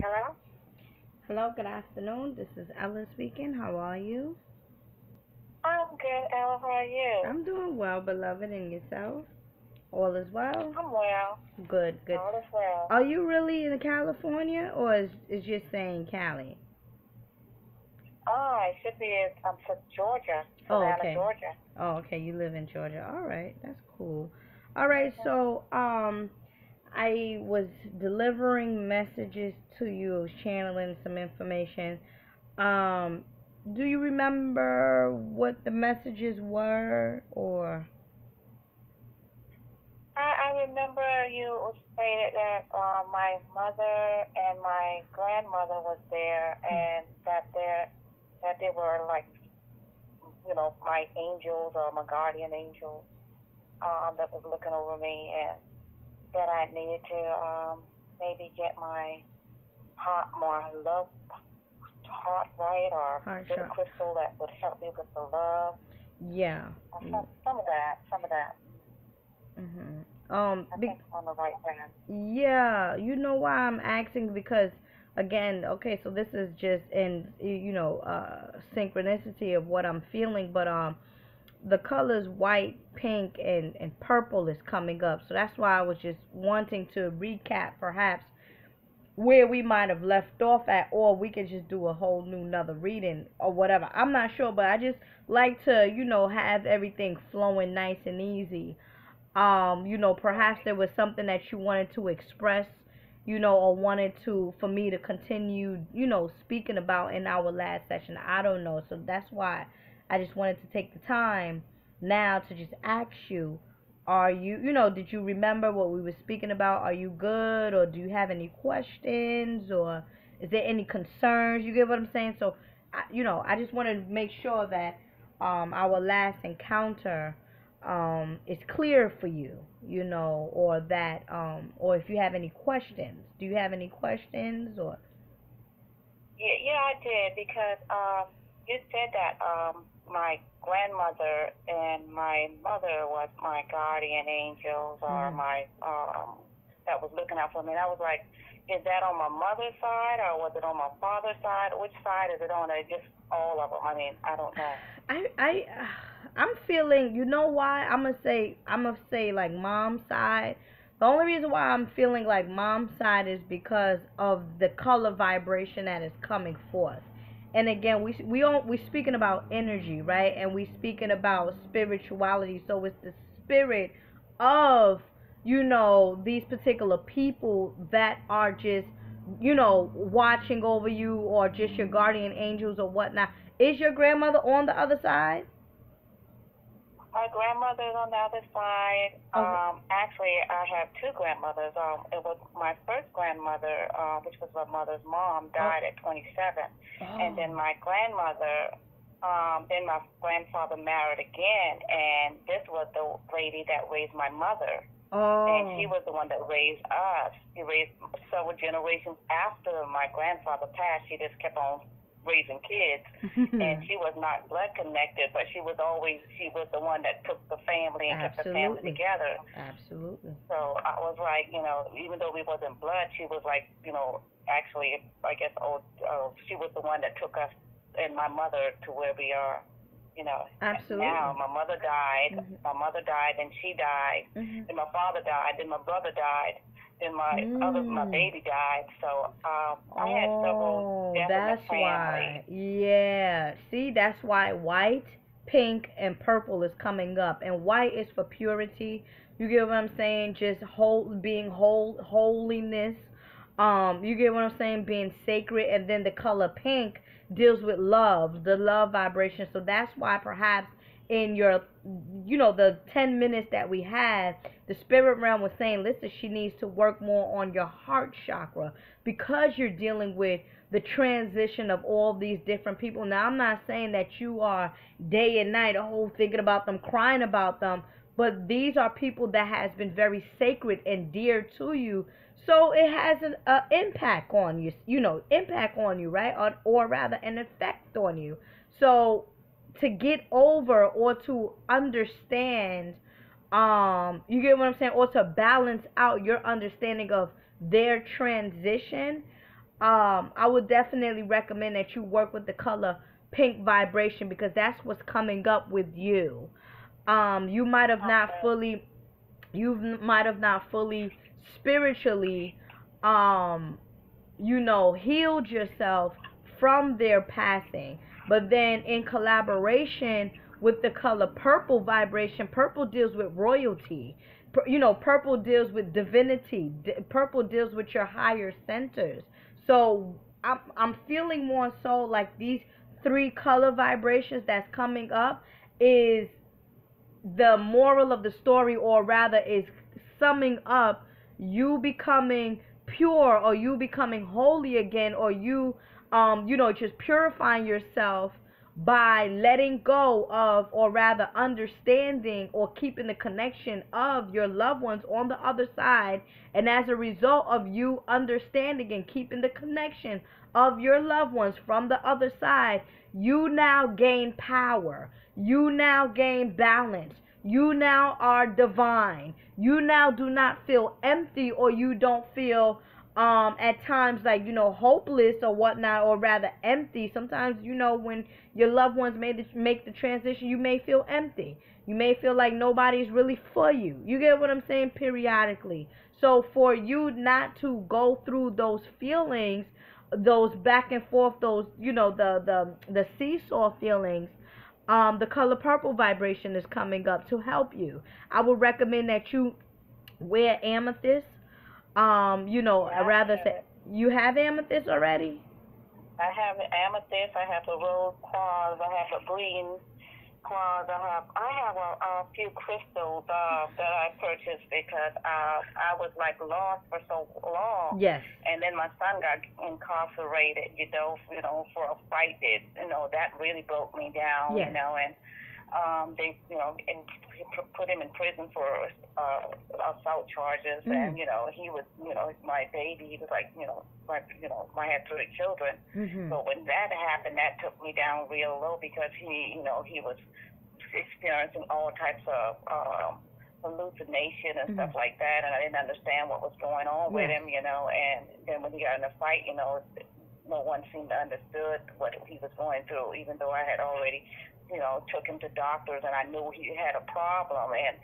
Hello? Hello, good afternoon. This is Ella speaking. How are you? I'm good, Ella. How are you? I'm doing well, beloved, and yourself? All is well? I'm well. Good, good. All is well. Are you really in California or is just saying Cali? I should be I'm from Georgia, Oh, Savannah, okay. Georgia. Oh, okay. You live in Georgia. All right, that's cool. All right, hmm so I was delivering messages to you, I was channeling some information. Um, do you remember what the messages were or? I remember you stated that my mother and my grandmother was there, and that they were like my angels or my guardian angels that was looking over me, and that I needed to maybe get my heart more love heart right or Heart get a shot. crystal that would help me with the love Yeah. or Mm, some of that. mhm. I think I'm on the right path. Yeah, you know why I'm asking because again, okay, so this is just in synchronicity of what I'm feeling, but the colors white, pink, and purple is coming up. So that's why I was just wanting to recap perhaps where we might have left off at, or we could just do a whole new another reading or whatever. I'm not sure, but I just like to, have everything flowing nice and easy. Perhaps Right. there was something that you wanted to express, or wanted to for me to continue, speaking about in our last session. I don't know. So that's why I just wanted to take the time now to just ask you, are you, did you remember what we were speaking about? Are you good, or do you have any questions, or is there any concerns? You get what I'm saying? So, I just wanted to make sure that our last encounter is clear for you, or that or if you have any questions. Do you have any questions or Yeah, yeah, I did because you said that my grandmother and my mother was my guardian angels or mhm. my that was looking out for me. And I was like, is that on my mother's side or was it on my father's side? Which side is it on? Or just all of them? I mean, I don't know. I I'm feeling, why I'm gonna say like mom's side. The only reason why I'm feeling like mom's side is because of the color vibration that is coming forth. And again, we speaking about energy, right? And we speaking about spirituality. So it's the spirit of, these particular people that are just, watching over you, or just your guardian angels or whatnot. Is your grandmother on the other side? My grandmother's on the other side. Okay. Actually, I have two grandmothers. It was my first grandmother, which was my mother's mom, Oh. died at 27, and Oh. then my grandmother, then my grandfather married again, and this was the lady that raised my mother, and she Oh. was the one that raised us. She raised several generations after my grandfather passed. She just kept on raising kids, and she was not blood connected, but she was the one that took the family and kept the family Absolutely. together. Absolutely. So I was like, even though we wasn't blood, she was like, actually, I guess, she was the one that took us and my mother to where we are. Now Absolutely. my mother died. Mhm. My mother died, then she died. Mhm. Then my father died. Then my brother died. Then my Mm. baby died. So I had several Oh, deaths in the that's family. why. Yeah. See, that's why white, pink, and purple is coming up. And white is for purity. You get what I'm saying? Just being holiness. You get what I'm saying? Being sacred. And then the color pink deals with love, the love vibration. So that's why perhaps in your, the 10 minutes that we had, the spirit realm was saying, listen, she needs to work more on your heart chakra, because you're dealing with the transition of all these different people. Now, I'm not saying that you are day and night, oh, thinking about them, crying about them, but these are people that has been very sacred and dear to you. So it has an impact on you, impact on you, right? Or rather, an effect on you. So to get over or to understand, you get what I'm saying, or to balance out your understanding of their transition, I would definitely recommend that you work with the color pink vibration because that's what's coming up with you. You might have not Okay. fully, you might have not fully spiritually, um, healed yourself from their passing. But then in collaboration with the color purple vibration, purple deals with royalty. Purple deals with divinity. Purple deals with your higher centers. So I'm feeling more so like these three color vibrations that's coming up is the moral of the story, or rather is summing up you becoming pure, or you becoming holy again, or you just purifying yourself by letting go of, or rather understanding or keeping the connection of your loved ones on the other side. And as a result of you understanding and keeping the connection of your loved ones from the other side, you now gain power. You now gain balance. You now are divine. You now do not feel empty, or you don't feel at times like hopeless or whatnot, or rather empty. Sometimes when your loved ones make the transition, you may feel empty. You may feel like nobody's really for you. You get what I'm saying? Periodically. So for you not to go through those feelings, those back and forth, those the seesaw feelings, the color purple vibration is coming up to help you. I would recommend that you wear amethyst. I Yeah, I rather have say it. you have amethyst already. I have an amethyst. I have a rose quartz. I have a green quartz. I have a few crystals that I purchased because I was like lost for so long, Yes. and then my son got incarcerated. For a fight that really broke me down. Yes. And they put him in prison for assault charges, and he was my baby. He was like I had three children. Mhm. So when that happened, that took me down real low because he was experiencing all types of hallucination and stuff like that, and I didn't understand what was going on with him. And then when he got in a fight, no one seemed to understood what he was going through, even though I had already, took him to doctors and I knew he had a problem. And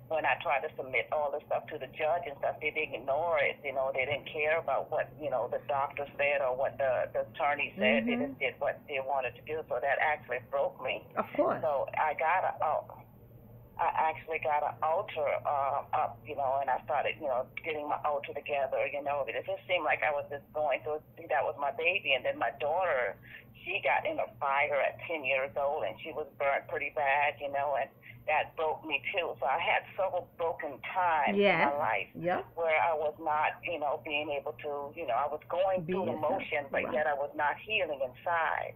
when I tried to submit all the stuff to the judge and stuff, they didn't ignore it. They didn't care about what, the doctor said or what the attorney said. They just did what they wanted to do. So that actually broke me. Of course. So I actually got an altar up, and I started, getting my altar together, but it just seemed like I was just going through, that was my baby. And then my daughter, she got in a fire at 10 years old, and she was burnt pretty bad, and that broke me too. So I had several broken times in my life where I was not, being able to, I was going through the motion, but yet I was not healing inside.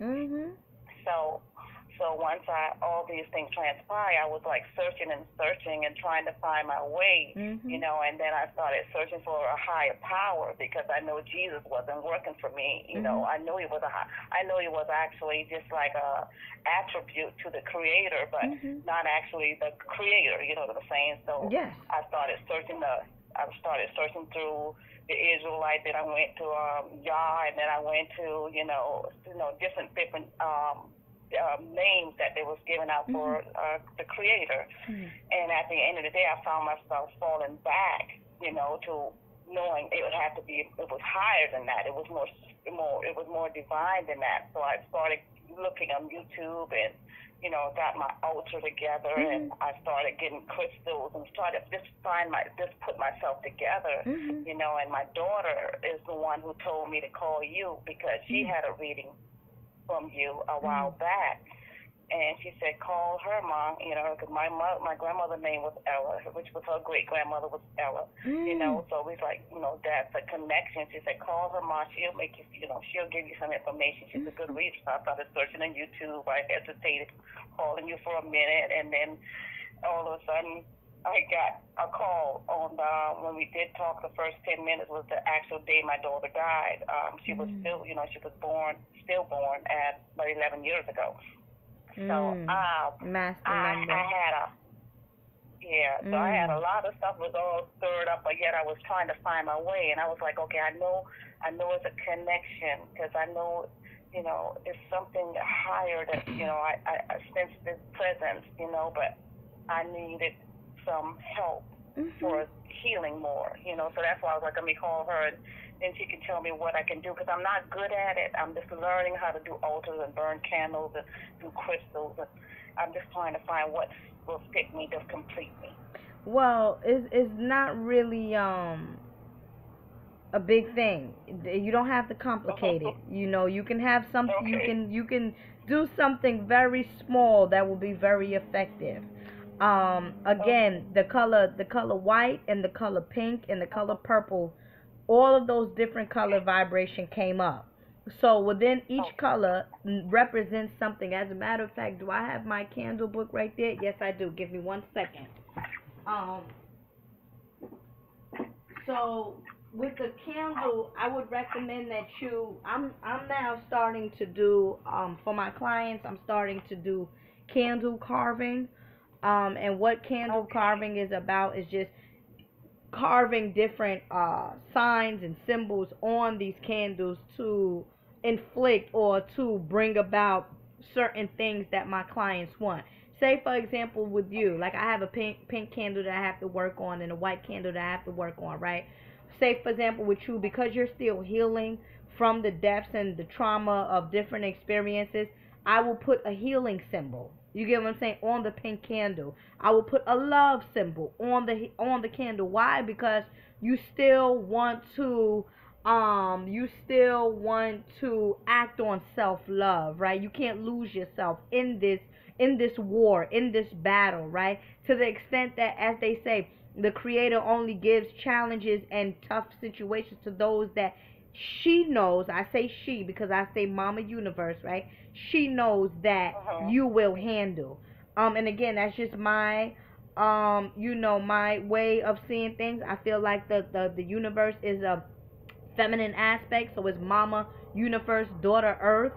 So once all these things transpired, I was like searching and trying to find my way, and then I started searching for a higher power because I know Jesus wasn't working for me. I knew he was actually just like a attribute to the Creator, but not actually the Creator. You know what I'm saying? So I started searching through the Israelite. Then I went to Yah, and then I went to different names that they was giving out for the Creator. And at the end of the day, I found myself falling back, to knowing it was higher than that. It was more divine than that. So I started looking on YouTube and, got my altar together, and I started getting crystals and started just put myself together, and my daughter is the one who told me to call you because she had a reading from you a while back, and she said call her mom, because my grandmother's name was Ella, which was her great grandmother was Ella, so we was like, that's a connection. She said call her mom, she'll make you, she'll give you some information. She's a good reader. So I started searching on YouTube. I hesitated calling you for a minute, and then all of a sudden I got a call on when we did talk. The first 10 minutes was the actual day my daughter died. She was still, she was stillborn at about 11 years ago. So I had so I had a lot of stuff was all stirred up, but yet I was trying to find my way, and I was like, okay, I know I know it's a connection because I know, it's something higher that, I sense this presence, but I needed some help for healing more, so that's why I was like, let me call her and then she can tell me what I can do because I'm not good at it. I'm just learning how to do altars and burn candles and do crystals. And I'm just trying to find what will fit me to complete me. Well, it's not really a big thing. You don't have to complicate it. You can have something. Okay. You can do something very small that will be very effective. Again, the color white and the color pink and the color purple, all of those different color vibration came up. So within each color represents something. As a matter of fact, do I have my candle book right there? Yes, I do. Give me 1 second. Um, so with the candle, I would recommend that I'm now starting to do for my clients. I'm starting to do candle carving. And what candle carving is about is just carving different signs and symbols on these candles to inflict or to bring about certain things that my clients want. Say for example with you, like I have a pink candle that I have to work on and a white candle that I have to work on, right? Say for example with you, because you're still healing from the depths and the trauma of different experiences, I will put a healing symbol. You get what I'm saying? On the pink candle. I will put a love symbol on the candle. Why? Because you still want to act on self-love, right? You can't lose yourself in this war, in this battle, right? To the extent that, as they say, the creator only gives challenges and tough situations to those that she knows. I say she because I say Mama Universe, right? She knows that you will handle. And again, that's just my my way of seeing things. I feel like the universe is a feminine aspect, so it's Mama Universe, Daughter Earth.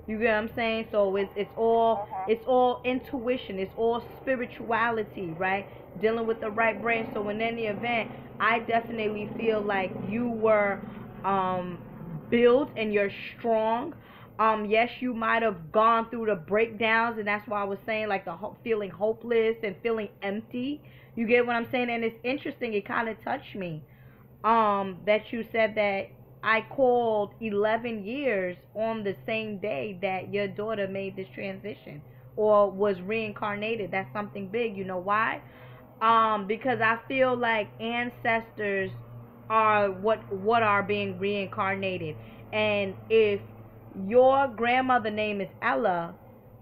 You get what I'm saying? So it's all intuition, it's all spirituality, right? Dealing with the right brain. So in any event, I definitely feel like you were um built and you're strong. Yes, you might have gone through the breakdowns, and that's why I was saying like the feeling hopeless and feeling empty. You get what I'm saying? And it's interesting. It kind of touched me that you said that I called 11 years on the same day that your daughter made this transition or was reincarnated. That's something big. You know why? Because I feel like ancestors are what are being reincarnated. And if your grandmother name is Ella,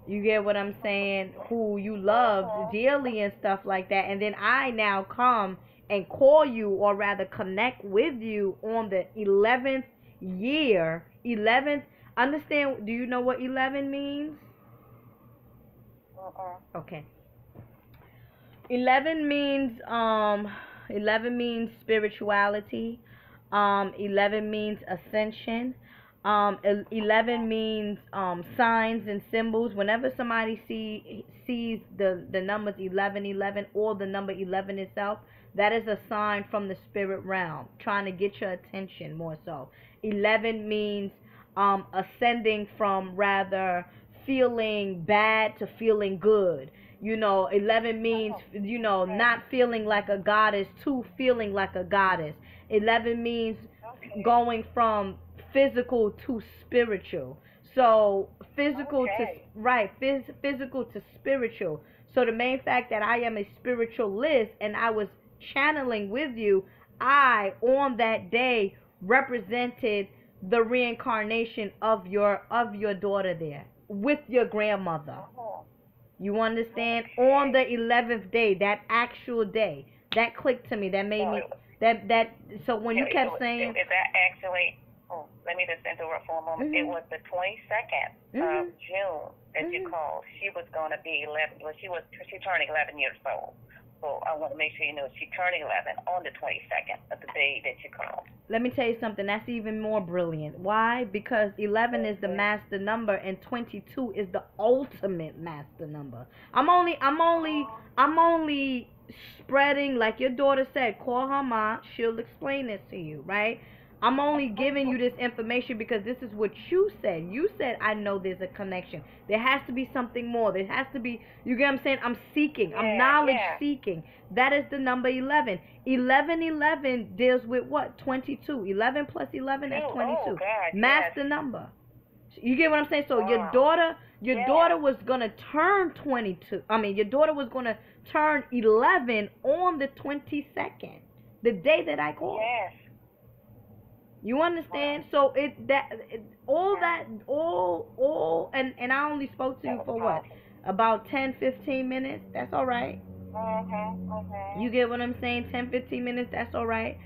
you get what I'm saying, who you loved dearly and stuff like that, and then I now come and call you, or rather connect with you on the 11th year. 11th, understand, do you know what 11 means? Okay. 11 means 11 means spirituality. 11 means ascension. 11 means signs and symbols. Whenever somebody sees the numbers 11, 11, or the number 11 itself, that is a sign from the spirit realm trying to get your attention more so. 11 means ascending from rather feeling bad to feeling good. 11 means, not feeling like a goddess to feeling like a goddess. 11 means going from physical to spiritual. So physical to right, physical to spiritual. So the main fact that I am a spiritualist and I was channeling with you, I on that day represented the reincarnation of your daughter there with your grandmother. You understand? On the 11th day, that actual day, that clicked to me. That made me that. So when you kept saying, is that actually? Oh, let me just interrupt for a moment. It was the 22nd of June that you called. She was going to be 11. Well, she turning 11 years old. So I want to make sure you know she turning 11 on the 22nd of the day that you called. Let me tell you something. That's even more brilliant. Why? Because 11 is the master number and 22 is the ultimate master number. I'm only spreading, like your daughter said, call her ma. She'll explain this to you, right? I'm only giving you this information because this is what you said. You said, I know there's a connection. There has to be something more. There has to be, you get what I'm saying? I'm seeking. I'm knowledge seeking. That is the number 11. 11 deals with what? 22. 11 plus 11, that's 22. Oh, God, Master number. You get what I'm saying? So your daughter was going to turn 22. I mean, your daughter was going to turn 11 on the 22nd. The day that I called. Yes. You understand? So all and I only spoke to you for what? About 10, 15 minutes. That's all right. You get what I'm saying? 10, 15 minutes. That's all right.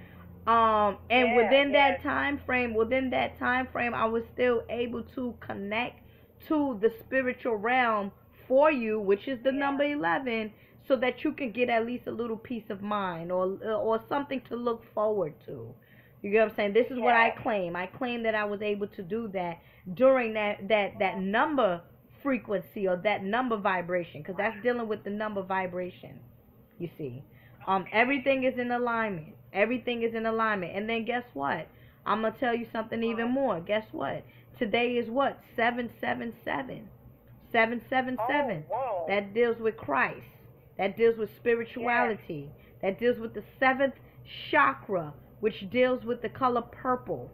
And within that time frame, I was still able to connect to the spiritual realm for you, which is the number 11, so that you can get at least a little peace of mind or something to look forward to. You get what I'm saying? This is what I claim. I claim that I was able to do that during that number frequency or that number vibration, because that's dealing with the number vibration. You see, everything is in alignment. Everything is in alignment. And then guess what? I'm gonna tell you something even more. Guess what? Today is what? 777. 777. That deals with Christ. That deals with spirituality. That deals with the 7th chakra, which deals with the color purple.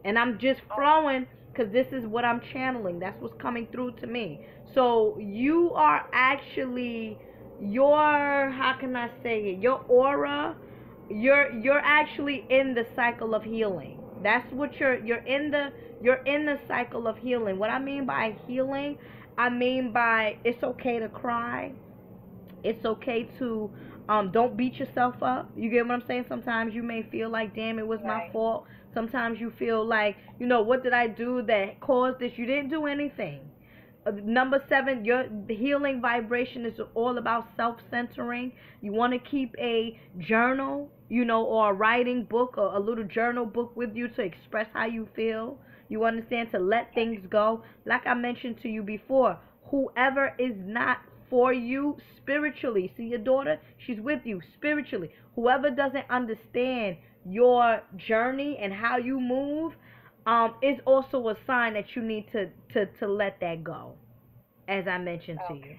And I'm just flowing because this is what I'm channeling. That's what's coming through to me. So you are actually how can I say it? Your aura, you're actually in the cycle of healing. That's what you're in the cycle of healing. What I mean by healing, I mean by it's okay to cry. It's okay to don't beat yourself up. You get what I'm saying? Sometimes you may feel like, damn, it was my fault. Sometimes you feel like, what did I do that caused this? You didn't do anything. Number 7, your healing vibration is all about self-centering. You want to keep a journal, or a writing book or a little journal book with you to express how you feel. You understand? To let things go. Like I mentioned to you before, whoever is not for you spiritually, see your daughter, she's with you spiritually. Whoever doesn't understand your journey and how you move, is also a sign that you need to let that go, as I mentioned to you.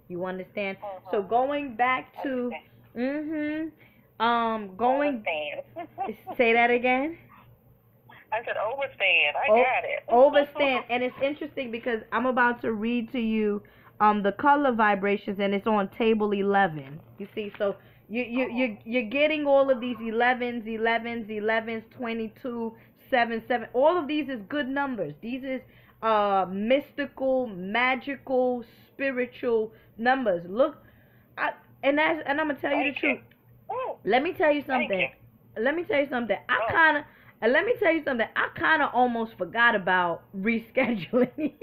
You understand? So going back to, say that again. I said overstand. I got it. Overstand. And it's interesting because I'm about to read to you the color vibrations, and it's on table 11. You see, so you're getting all of these 11s, 22, 7. All of these is good numbers. These is mystical, magical, spiritual numbers. Look, and I'm gonna tell you the truth. Let me tell you something. I kind of almost forgot about rescheduling.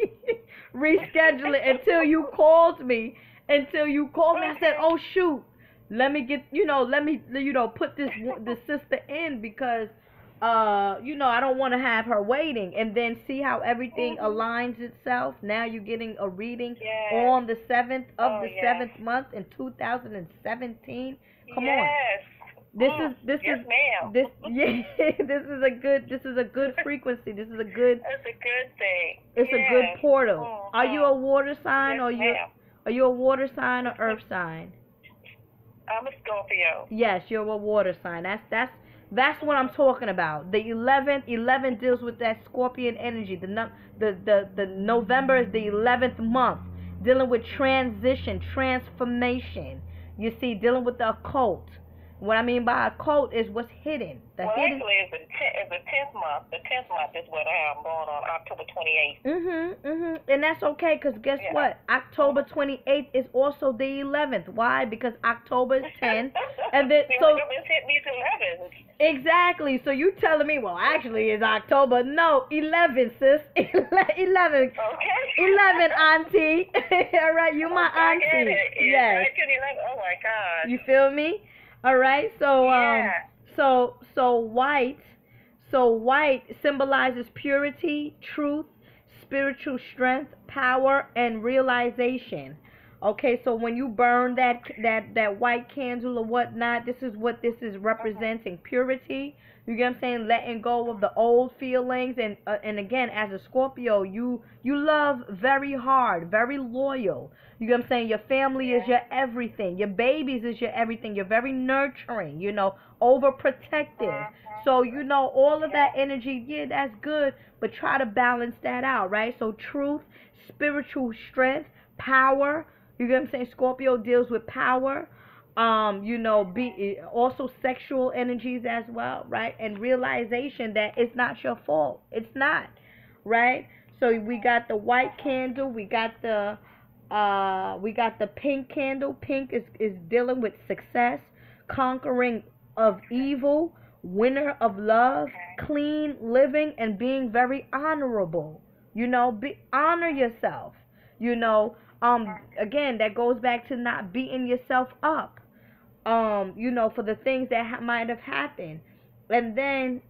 Until you called me. I said, oh shoot, let me put this sister in because I don't want to have her waiting. And then see how everything aligns itself. Now you're getting a reading on the 7th of the 7th month in 2017. Come on. This is a good frequency. This is a good. That's a good thing. It's a good portal. Are you a water sign or are you a water sign or earth sign? I'm a Scorpio. Yes, you're a water sign. That's what I'm talking about. The 11 deals with that Scorpion energy. The November is the 11th month, dealing with transition, transformation. You see, dealing with the occult. What I mean by occult is what's hidden. Actually, it's the 10th month. The 10th month is what I am born on October 28th. And that's okay, because guess what? October 28th is also the 11th. Why? Because October is 10th. And then, so it's hit these 11s. Exactly. So you telling me, well, actually it's October. No, 11, sis. 11. Okay. 11, auntie. All right, you my auntie. I get it. Yes. Oh, my God. You feel me? All right, so white symbolizes purity, truth, spiritual strength, power, and realization. Okay, so when you burn that white candle or whatnot, this is what this is representing: purity, You get what I'm saying? Letting go of the old feelings, and again, as a Scorpio, you love very hard, very loyal. You get what I'm saying? Your family is your everything. Your babies is your everything. You're very nurturing, overprotective. So, all of that energy, yeah, that's good, but try to balance that out, right? So, truth, spiritual strength, power. You get what I'm saying? Scorpio deals with power. Be also sexual energies as well, right? And realization that it's not your fault. It's not, right? So we got the white candle, we got the pink candle. Pink is dealing with success, conquering of evil, winner of love, clean living, and being very honorable. Honor yourself. You know, again, that goes back to not beating yourself up. For the things that might have happened. And then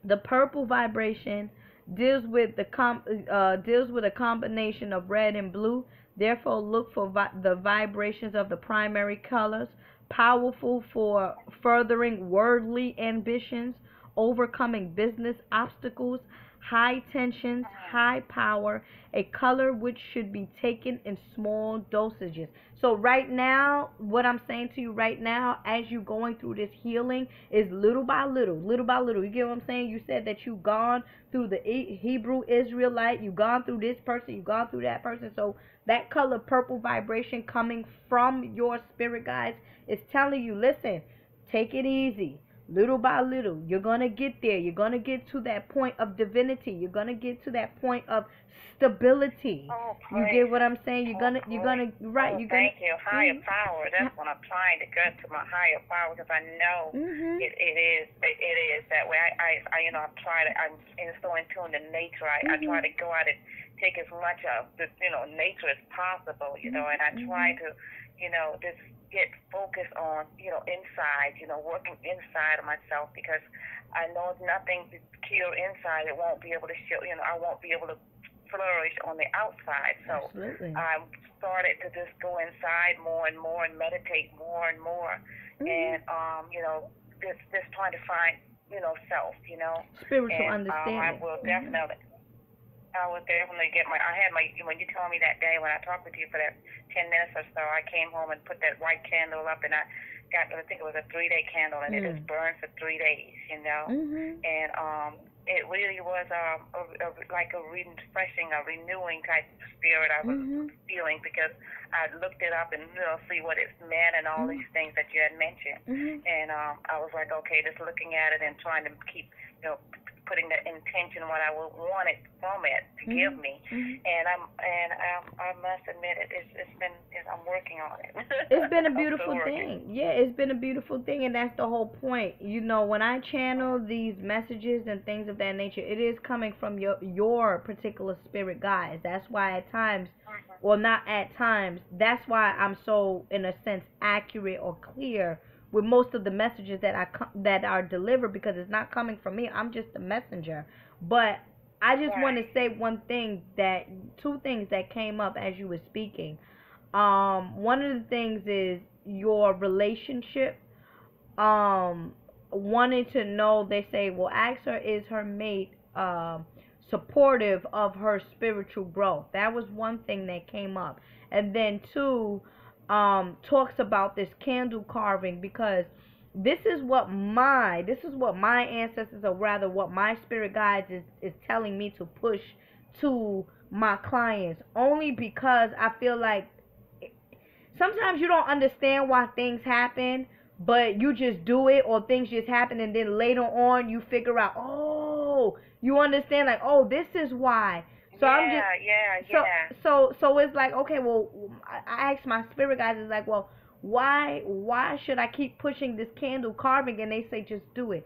the purple vibration deals with a combination of red and blue. Therefore, look for the vibrations of the primary colors. Powerful for furthering worldly ambitions, overcoming business obstacles, high tensions, high power, a color which should be taken in small dosages. So right now, what I'm saying to you right now, as you going through this healing, is little by little, little by little. You get what I'm saying? You said that you've gone through the Hebrew Israelite, you've gone through this person, you've gone through that person. So that color purple vibration coming from your spirit guides is telling you, listen, take it easy. Little by little, you're going to get there. You're going to get to that point of divinity. You're going to get to that point of stability. You get what I'm saying? You're going to, right. Thank you. Higher power. That's what I'm trying to get to, my higher power, because I know it is that way. I'm trying to, I'm so in tune to nature. I try to go out and take as much of the, nature as possible, and I try to, just get focused on, inside, working inside of myself, because I know if nothing cure inside, it won't be able to show, I won't be able to flourish on the outside. So I started to just go inside more and more and meditate more and more. And, just trying to find, self, spiritual and, understanding. I will definitely get when you told me that day when I talked with you for that 10 minutes or so, I came home and put that white candle up, and I think it was a 3-day candle, and it just burned for 3 days, And it really was like a refreshing, a renewing type of spirit I was feeling, because I looked it up and, see what it meant and all these things that you had mentioned. And I was like, okay, just looking at it and trying to keep, putting the intention what I would want it from it to give me, and I must admit I'm working on it. It's been a beautiful thing. Yeah, it's been a beautiful thing, and that's the whole point. When I channel these messages and things of that nature, it is coming from your particular spirit guides. That's why at times, well, not at times. That's why I'm so, in a sense, accurate or clear with most of the messages that are delivered, because it's not coming from me. I'm just a messenger. But I just want to say two things that came up as you were speaking. One of the things is your relationship. Wanting to know, they say, well, ask her, is her mate supportive of her spiritual growth? That was one thing that came up. And then two, talks about this candle carving, because this is what my ancestors, or rather what my spirit guides is telling me to push to my clients, only because I feel like sometimes you don't understand why things happen, but you just do it, or things just happen, and then later on you figure out, you understand, like, this is why. So So it's like, okay, well, I asked my spirit guides, it's like, well, why should I keep pushing this candle carving? And they say, just do it.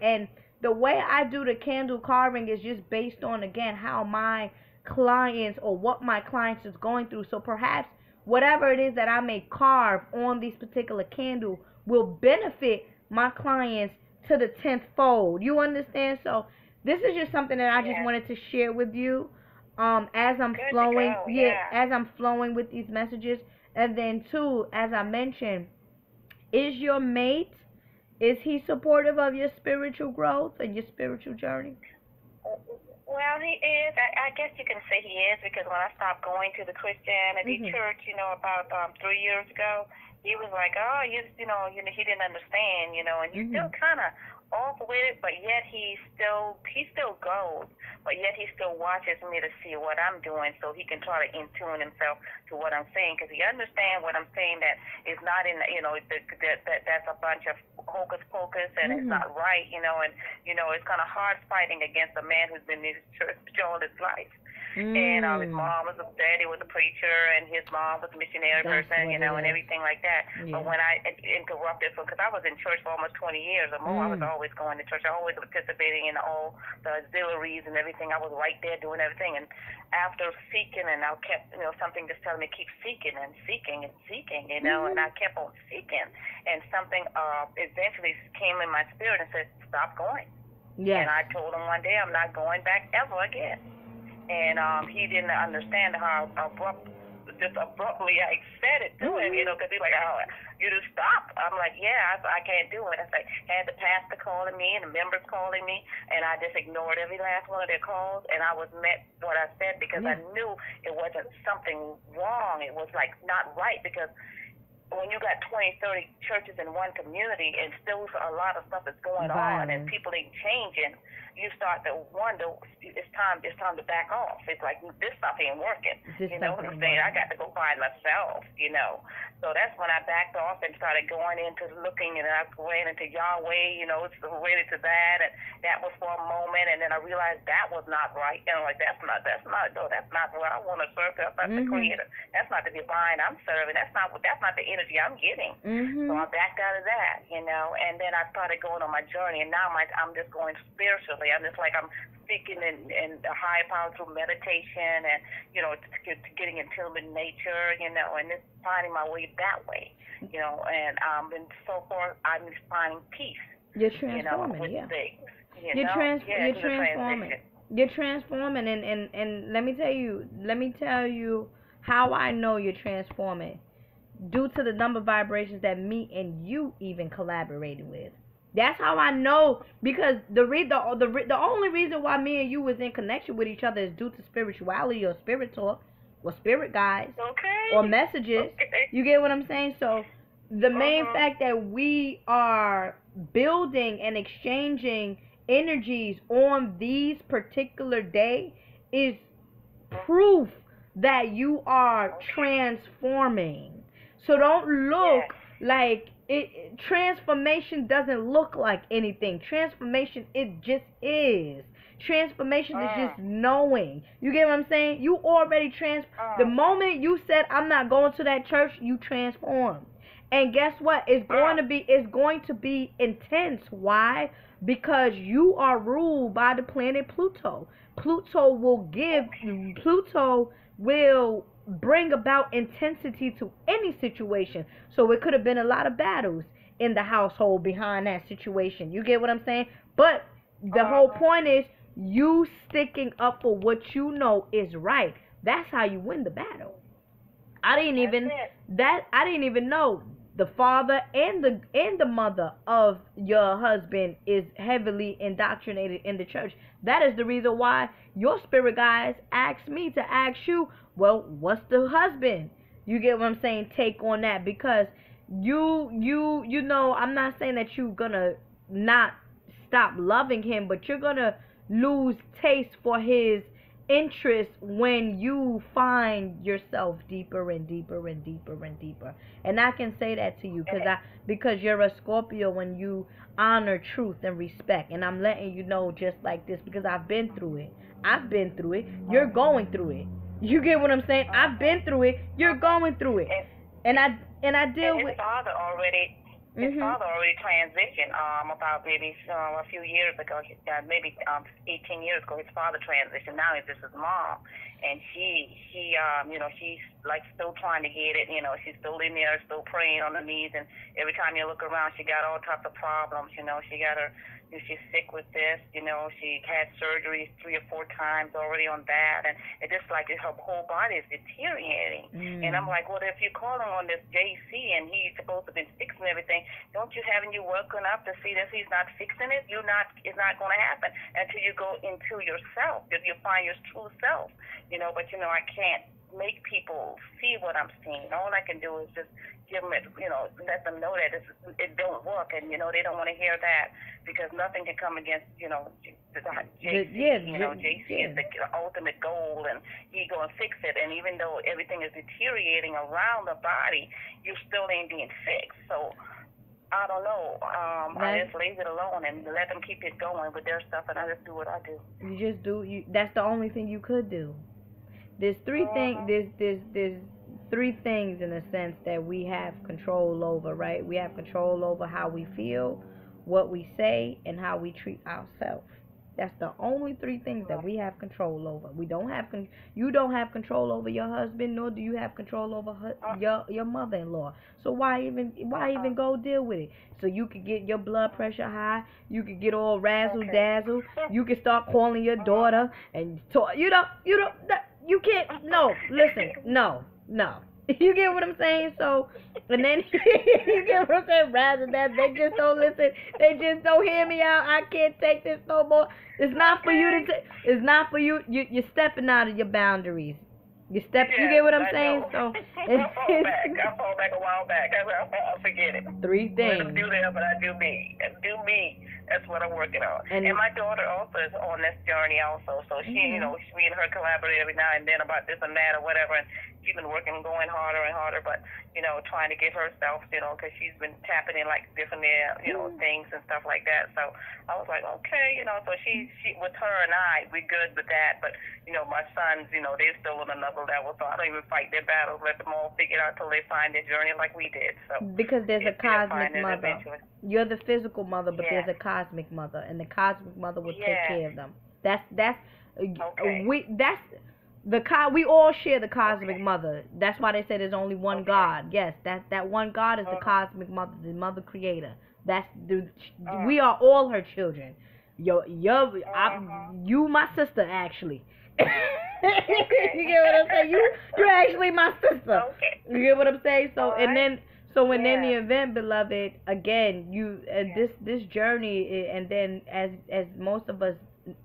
And the way I do the candle carving is just based on, again, how my clients, or what my clients is going through. So perhaps whatever it is that I may carve on these particular candle will benefit my clients to the 10th fold. You understand? So this is just something that I just wanted to share with you, as I'm flowing, as I'm flowing with these messages. And then two, as I mentioned, is your mate Is he supportive of your spiritual growth and your spiritual journey? Well, he is. I guess you can say he is because when I stopped going to the Christianity Mhm. church, about 3 years ago, he was like, "Oh, he didn't understand, and he's still Mhm. kind of off with it, but yet he still goes, but yet he still watches me to see what I'm doing, so he can try to in tune himself to what I'm saying, because he understands what I'm saying that is not in, that's a bunch of hocus pocus and it's Mhm. not right, and it's kind of hard fighting against a man who's been in his church all his life. And his Mm. mom was daddy was a preacher, and his mom was a missionary That's person, what it and is. everything like that. Yeah. But when I interrupted, because I was in church for almost 20 years or more, I was always going to church. I always participating in all the auxiliaries and everything. I was right there doing everything. And after seeking, and I kept, something just telling me keep seeking and seeking and seeking, and I kept on seeking, and something eventually came in my spirit and said, stop going. Yes. And I told him one day I'm not going back ever again. And he didn't understand how abruptly I said it to him, because he's like, "Oh, you just stop." I'm like, "Yeah, I can't do it." I like, had the pastor calling me and the members calling me, and I just ignored every last one of their calls, and I was met what I said because I knew it wasn't something wrong. It was like not right, because when you got 20, 30 churches in one community and still a lot of stuff is going on and people ain't changing, you start to wonder, it's time to back off. It's like, this stuff ain't working. You know what I'm saying? I got to go find myself, So that's when I backed off and started going into looking, and I went into Yahweh, related to that, and that was for a moment, and then I realized that was not right. And I'm like, that's not where I want to serve. That's not the Creator. That's not the divine I'm serving. That's not the energy I'm getting. So I backed out of that, and then I started going on my journey, and now I'm just going spiritually. I'm just like, I'm speaking in the higher power through meditation and, getting in tune with nature, and just finding my way that way, and so far I'm just finding peace. You're transforming, with things. You're transforming. You're transforming, and let me tell you how I know you're transforming. Due to the number of vibrations that me and you even collaborated with. That's how I know, because the only reason why me and you was in connection with each other is due to spirituality or spirit talk or spirit guides or messages. You get what I'm saying? So the main fact that we are building and exchanging energies on these particular day is proof that you are transforming. So don't look like it. Transformation doesn't look like anything. Transformation, it just is. Transformation is just knowing. You get what I'm saying? You already the moment you said I'm not going to that church, you transformed. And guess what? It's going to be intense. Why? Because you are ruled by the planet Pluto. Pluto will bring about intensity to any situation. So it could have been a lot of battles in the household behind that situation. You get what I'm saying? But the whole point is you sticking up for what you know is right. That's how you win the battle. I didn't even know the father and the mother of your husband is heavily indoctrinated in the church. That is the reason why your spirit guides asked me to ask you, well, what's the husband? You get what I'm saying? Take on that, because you know, I'm not saying that you're gonna not stop loving him, but you're gonna lose taste for his interest when you find yourself deeper and deeper and deeper and deeper. And I can say that to you because you're a Scorpio when you honor truth and respect. And I'm letting you know just like this because I've been through it. I've been through it. You're going through it. You get what I'm saying? I've been through it. You're going through it. And I deal with his father already transitioned about maybe a few years ago, maybe 18 years ago. His father transitioned. Now it's just his mom, and she's like still trying to get it. She's still in there, still praying on her knees. And every time you look around, she got all types of problems. She got her she's sick with this. She had surgery 3 or 4 times already on that, and it just like her whole body is deteriorating. And I'm like, well, if you're calling on this JC and he's supposed to be fixing everything, don't you haven't you working up to see that he's not fixing it? It's not going to happen until you go into yourself, if you find your true self. But I can't make people see what I'm seeing. All I can do is just give them it, let them know that it don't work, and they don't want to hear that, because nothing can come against JC. JC is the ultimate goal, and he gonna fix it. And even though everything is deteriorating around the body, you still ain't being fixed. So I don't know. I just leave it alone and let them keep it going with their stuff, and I just do what I do. You just do. That's the only thing you could do. There's three things. There's three things in a sense that we have control over, right? We have control over how we feel, what we say, and how we treat ourselves. That's the only three things that we have control over. We don't have you don't have control over your husband, nor do you have control over your mother-in-law. So why even go deal with it? So you could get your blood pressure high, you could get all razzle dazzle, you could start calling your daughter and talk. You can't. No, listen, no. You get what I'm saying? So, and then you get what I'm saying? Rather than they just don't listen, they just don't hear me out. I can't take this no more. It's not for you to. It's not for you. You're stepping out of your boundaries. You get what I'm saying? So, I fall back a while back. I forget it. Three things. I do that, but I do me. That's what I'm working on. And my daughter also is on this journey also. So she, me and her collaborate every now and then about this and that or whatever. And she's been going harder and harder, but, trying to get herself, because she's been tapping in like different, things and stuff like that. So I was like, okay, so she with her and I, we're good with that. But, my sons, they're still on another level. So I don't even fight their battles. Let them all figure it out till they find their journey like we did. So because there's a cosmic mother. You're the physical mother, but there's a cosmic mother, and the cosmic mother will take care of them. We all share the cosmic mother. That's why they say there's only one God. Yes, that one God is the cosmic mother, the mother creator. We are all her children. You my sister actually. You get what I'm saying? You're actually my sister. You get what I'm saying? So in the event, beloved, again, this journey, and then as most of us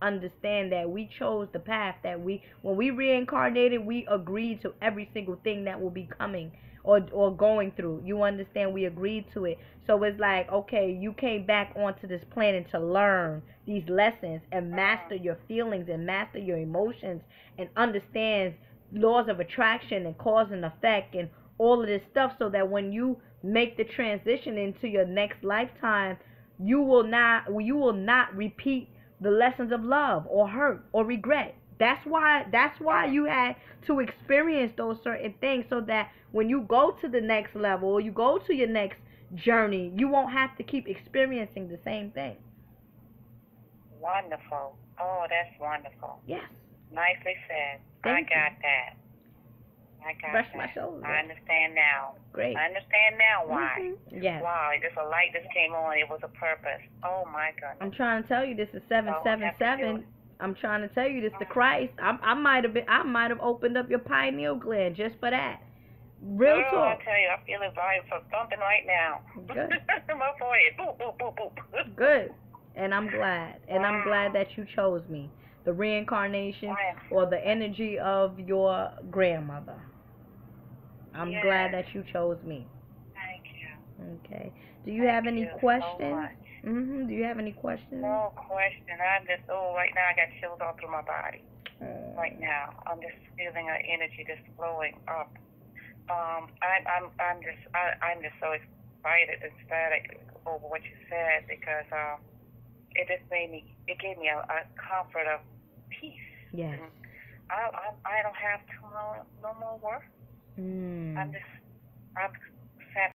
understand that we chose the path that when we reincarnated, we agreed to every single thing that will be coming or going through. You understand? We agreed to it. So it's like, okay, you came back onto this planet to learn these lessons and master your feelings and master your emotions and understand laws of attraction and cause and effect and all of this stuff, so that when you make the transition into your next lifetime, you will not repeat the lessons of love or hurt or regret. That's why you had to experience those certain things, so that when you go to the next level or you go to your next journey, you won't have to keep experiencing the same thing. Wonderful. Oh, that's wonderful. Yes. Nicely said. I got that. Brush my shoulders. I understand now. Great. I understand now why. Yes. Wow, just a light just came on. It was a purpose. Oh my goodness. I'm trying to tell you, this is 777. I'm trying to tell you, this the Christ. I might have opened up your pineal gland just for that. Real talk. I tell you, I feel it for thumping right now. Good. My forehead. Boop, boop, boop, boop. Good. And I'm glad. And I'm glad that you chose me. The reincarnation or the energy of your grandmother. I'm glad that you chose me. Thank you. Okay. Do you have any questions? So Do you have any questions? No question. I'm just right now I got chills all through my body. Right now, I'm just feeling an energy just flowing up. I'm just so excited and ecstatic over what you said, because it gave me a comfort of peace. Yes. I don't have no more work. I'm